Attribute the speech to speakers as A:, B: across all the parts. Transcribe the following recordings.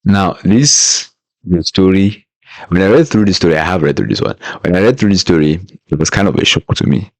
A: Now, this the story. When I read through the story, I have read through this one. When I read through the story, it was kind of a shock to me.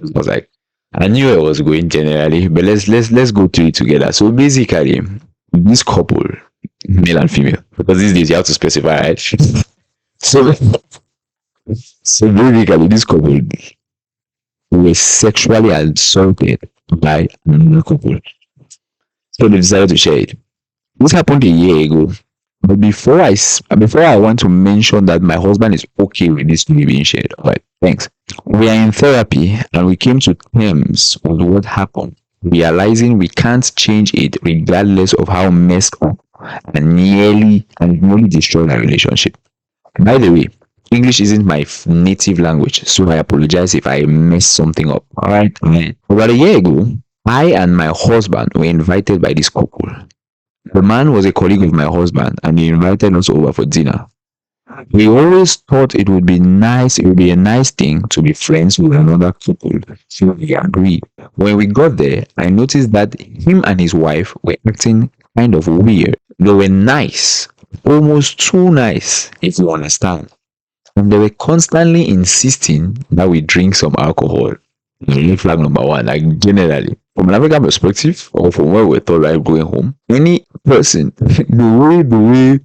A: I was like, I knew I was going generally, but let's go through it together. So basically, this couple, male and female, because these days you have to specify, right? So so basically, this couple were sexually assaulted by another couple. So they decided to share it. This happened a year ago. But before I want to mention that my husband is okay with this story being shared. All right, thanks. We are in therapy and we came to terms with what happened, realizing we can't change it regardless of how messed up and nearly destroyed our relationship. By the way, English isn't my native language, so I apologize if I mess something up. All right. About a year ago, I and my husband were invited by this couple. The man was a colleague of my husband and he invited us over for dinner. We always thought it would be a nice thing to be friends with another couple. So we agreed. When we got there, I noticed that him and his wife were acting kind of weird. They were nice, almost too nice, if you understand. And they were constantly insisting that we drink some alcohol. Red flag number one, like generally. From an African perspective, or from where we thought right going home, any person, the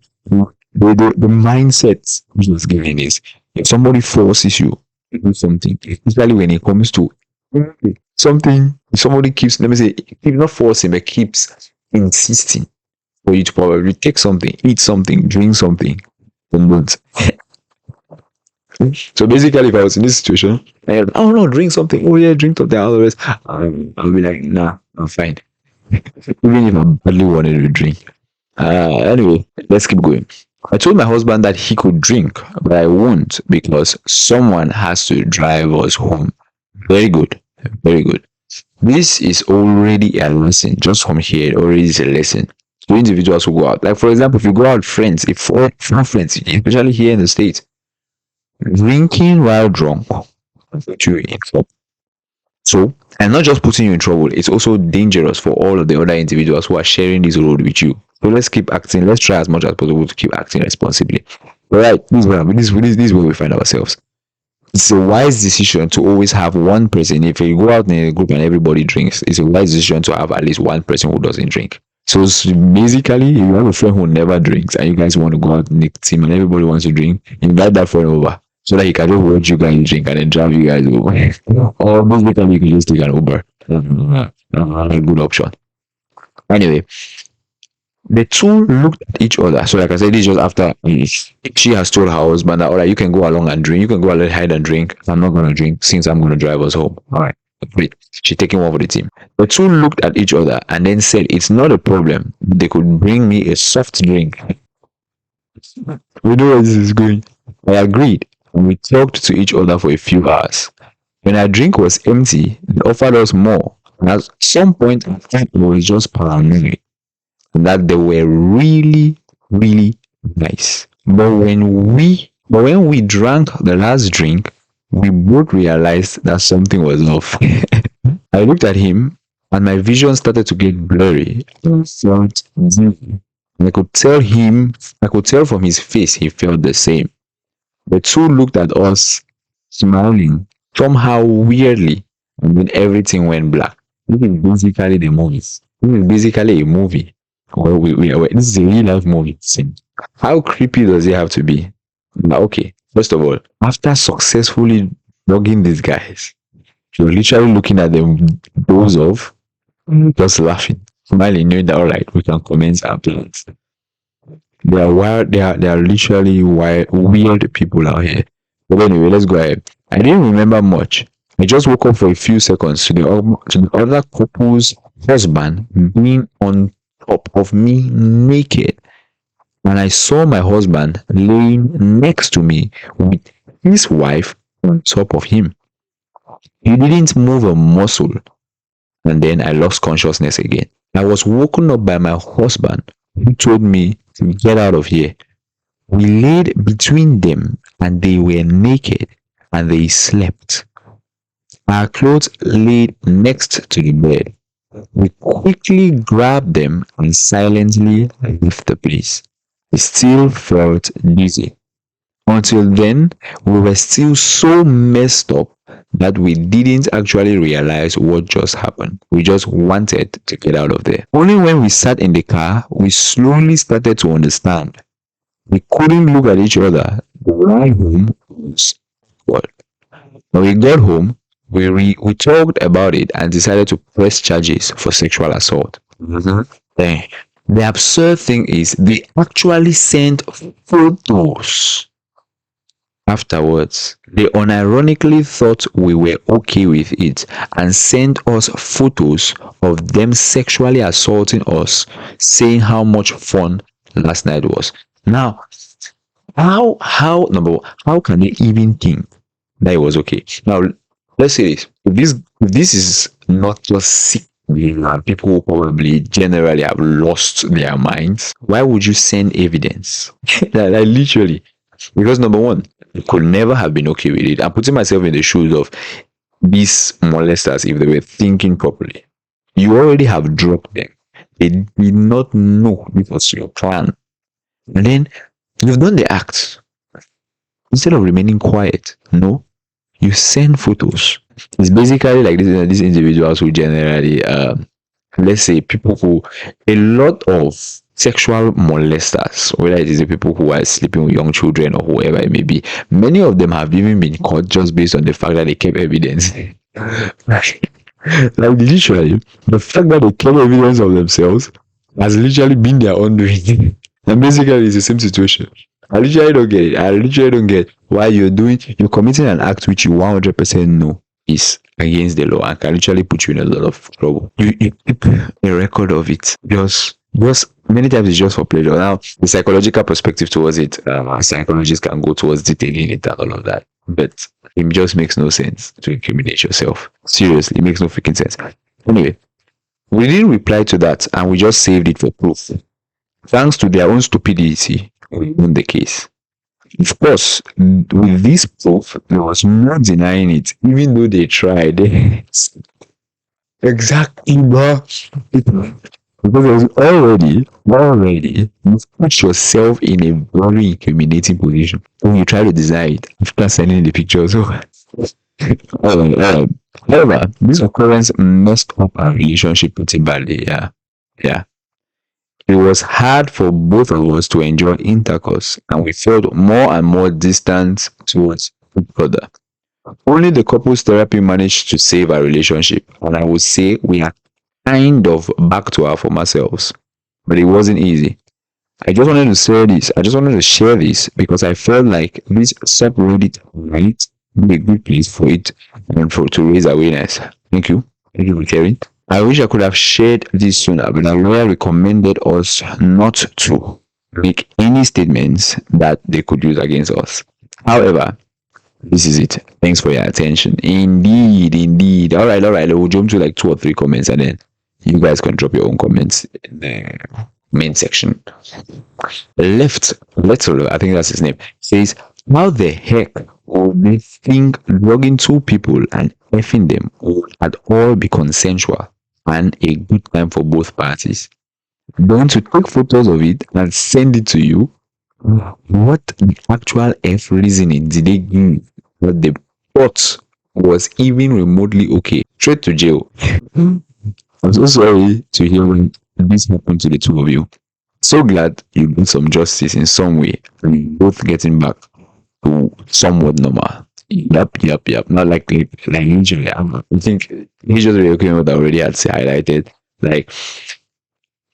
A: mindset which was given is if somebody forces you to do something, especially when it comes to something, if somebody keeps, let me say, if not forcing, but keeps insisting for you to probably take something, eat something, drink something, then don't. So basically, if I was in this situation, oh no, drink something. Oh yeah, drink something. All the rest, I'll be like, nah, I'm fine. Even if I badly wanted to drink. Anyway, let's keep going. I told my husband that he could drink, but I won't because someone has to drive us home. Very good, very good. This is already a lesson. Just from here, it already is a lesson to individuals who go out. Like for example, if you go out with friends, if four friends, especially here in the States, drinking while drunk put you in trouble. So, and not just putting you in trouble, it's also dangerous for all of the other individuals who are sharing this road with you. So let's keep acting. Let's try as much as possible to keep acting responsibly. All right, this is where we find ourselves. It's a wise decision to always have one person. If you go out in a group and everybody drinks, it's a wise decision to have at least one person who doesn't drink. So basically, if you have a friend who never drinks and you guys want to go out in a team and everybody wants to drink, invite that friend over so that he can just watch you guys drink and then drive you guys over. Or basically, you can just take an Uber. A good option. Anyway, the two looked at each other. So, like I said, this is just after she has told her husband that, all right, you can go along and drink. You can go ahead and drink. I'm not going to drink since I'm going to drive us home. All right. Great. She taking one for the team. The two looked at each other and then said, it's not a problem. They could bring me a soft drink. We know where this is going. I agreed. And we talked to each other for a few hours. When our drink was empty, they offered us more. And at some point, I thought it was just paranoid that they were really, really nice. But when we drank the last drink, we both realized that something was off. I looked at him and my vision started to get blurry. I felt dizzy. And I could tell from his face he felt the same. The two looked at us, smiling, somehow weirdly, and then everything went black. This is basically the movies. This is basically a movie. This is a real life movie scene. How creepy does it have to be? Now, okay, first of all, after successfully dogging these guys, you're literally looking at them doze off, just laughing, smiling, knowing that all right, we can commence our plans. They are wild. They are literally wild, weird people out here. But anyway, let's go ahead. I didn't remember much. I just woke up for a few seconds to the other couple's husband being on top of me naked, and I saw my husband laying next to me with his wife on top of him. He didn't move a muscle, and then I lost consciousness again. I was woken up by my husband who told me to get out of here. We laid between them and they were naked and they slept. Our clothes laid next to the bed. We quickly grabbed them and silently left the place. It still felt dizzy. Until then, we were still so messed up that we didn't actually realize what just happened. We just wanted to get out of there. Only when we sat in the car, we slowly started to understand. We couldn't look at each other. The ride home was awkward. When we got home, we talked about it and decided to press charges for sexual assault. Then, the absurd thing is, they actually sent photos afterwards. They unironically thought we were okay with it and sent us photos of them sexually assaulting us, saying how much fun last night was. Now, how number one, how can they even think that it was okay? Now, let's say this. If this is not just sick behavior and people who probably generally have lost their minds, why would you send evidence? Like literally. Because number one, I could never have been okay with it. I'm putting myself in the shoes of these molesters if they were thinking properly. You already have dropped them. They did not know it was your plan. And then you've done the act. Instead of remaining quiet, no, you send photos. It's basically like these individuals who generally, let's say, people who, a lot of sexual molesters, whether it is the people who are sleeping with young children or whoever it may be, many of them have even been caught just based on the fact that they kept evidence. like literally, the fact that they kept evidence of themselves has literally been their own doing. And basically, it's the same situation. I literally don't get it. I literally don't get why you're committing an act which you 100% know is against the law and can literally put you in a lot of trouble. You keep a record of it. Just many times it's just for pleasure. Now, the psychological perspective towards it, psychologists can go towards detailing it and all of that. But it just makes no sense to incriminate yourself. Seriously, it makes no freaking sense. Anyway, we didn't reply to that and we just saved it for proof. Thanks to their own stupidity, we won the case. Of course, with this proof, there was no denying it, even though they tried. Exactly, bro. Because already, you've put yourself in a very incriminating position when you try to deny it after sending the pictures. So, however, this occurrence messed up our relationship pretty badly. Yeah. It was hard for both of us to enjoy intercourse, and we felt more and more distant towards each other. Only the couples therapy managed to save our relationship, and I would say we are kind of back to our former selves. But it wasn't easy. I just wanted to share this. I just wanted to share this because I felt like this subreddit might be a good place for it and for to raise awareness. Thank you. Thank you for caring. I wish I could have shared this sooner, but our lawyer recommended us not to make any statements that they could use against us. However, this is it. Thanks for your attention. Indeed. All right. We'll jump to like 2 or 3 comments and then you guys can drop your own comments in the main section. Little, I think that's his name, says, how the heck would they think drugging 2 people and effing them would at all be consensual and a good time for both parties? Don't you take photos of it and send it to you? What the actual F reasoning did they give that the thought was even remotely okay? Straight to jail. I'm so sorry to hear when this happened to the 2 of you. So glad you got some justice in some way and both getting back to somewhat normal. Yep. Not like usually. I think he just really okay what I already had highlighted. Like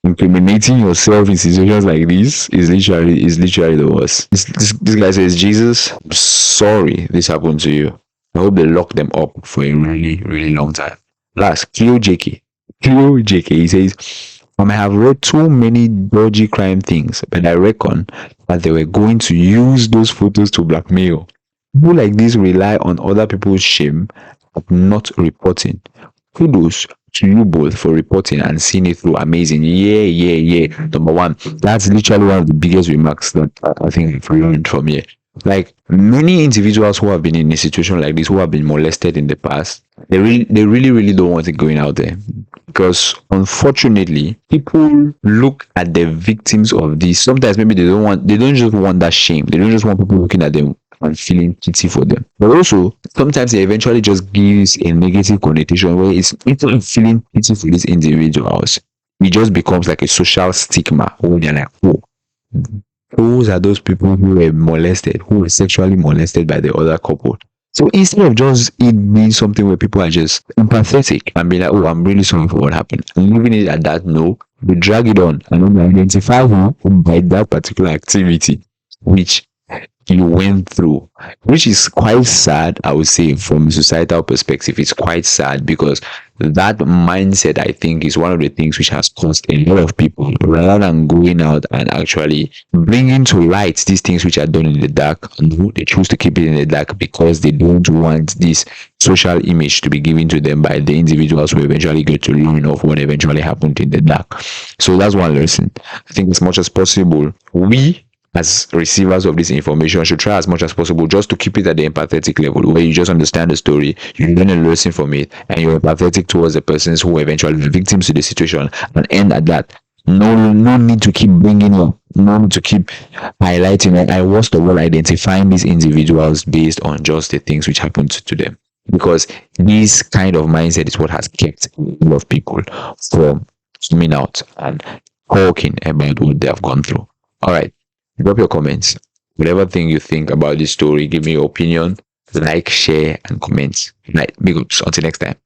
A: incriminating yourself in situations like this is literally the worst. This guy says, Jesus, I'm sorry this happened to you. I hope they lock them up for a really, really long time. Last, Cleo JK, he says, I may have read too many dodgy crime things, but I reckon that they were going to use those photos to blackmail. People like this rely on other people's shame of not reporting. Kudos to you both for reporting and seeing it through. Amazing. Yeah. Number one, that's literally one of the biggest remarks that I think I've learned from here. Like many individuals who have been in a situation like this, who have been molested in the past, they really don't want it going out there. Because unfortunately, people look at the victims of this. Sometimes maybe they don't just want that shame. They don't just want people looking at them and feeling pity for them. But also, sometimes it eventually just gives a negative connotation where it's instead of feeling pity for these individuals, it just becomes like a social stigma where they're like, oh, those are those people who were molested, who were sexually molested by the other couple. So instead of just it being something where people are just empathetic and be like, oh, I'm really sorry for what happened, and leaving it at that, no, we drag it on and then we identify who by that particular activity, which you went through, which is quite sad, I would say, from a societal perspective. It's quite sad because that mindset, I think, is one of the things which has caused a lot of people, rather than going out and actually bringing to light these things which are done in the dark, and they choose to keep it in the dark because they don't want this social image to be given to them by the individuals who eventually get to learn of what eventually happened in the dark. So that's one lesson. I think as much as possible, we as receivers of this information should try as much as possible just to keep it at the empathetic level where you just understand the story, you learn a lesson from it, and you're empathetic towards the persons who were eventually the victims to the situation, and end at that. No need to keep bringing up, no need to keep highlighting it. I was the one identifying these individuals based on just the things which happened to them, because this kind of mindset is what has kept a lot of people from coming out and talking about what they have gone through. All right, drop your comments. Whatever thing you think about this story, give me your opinion. Like, share, and comment. Right, big ups. Until next time.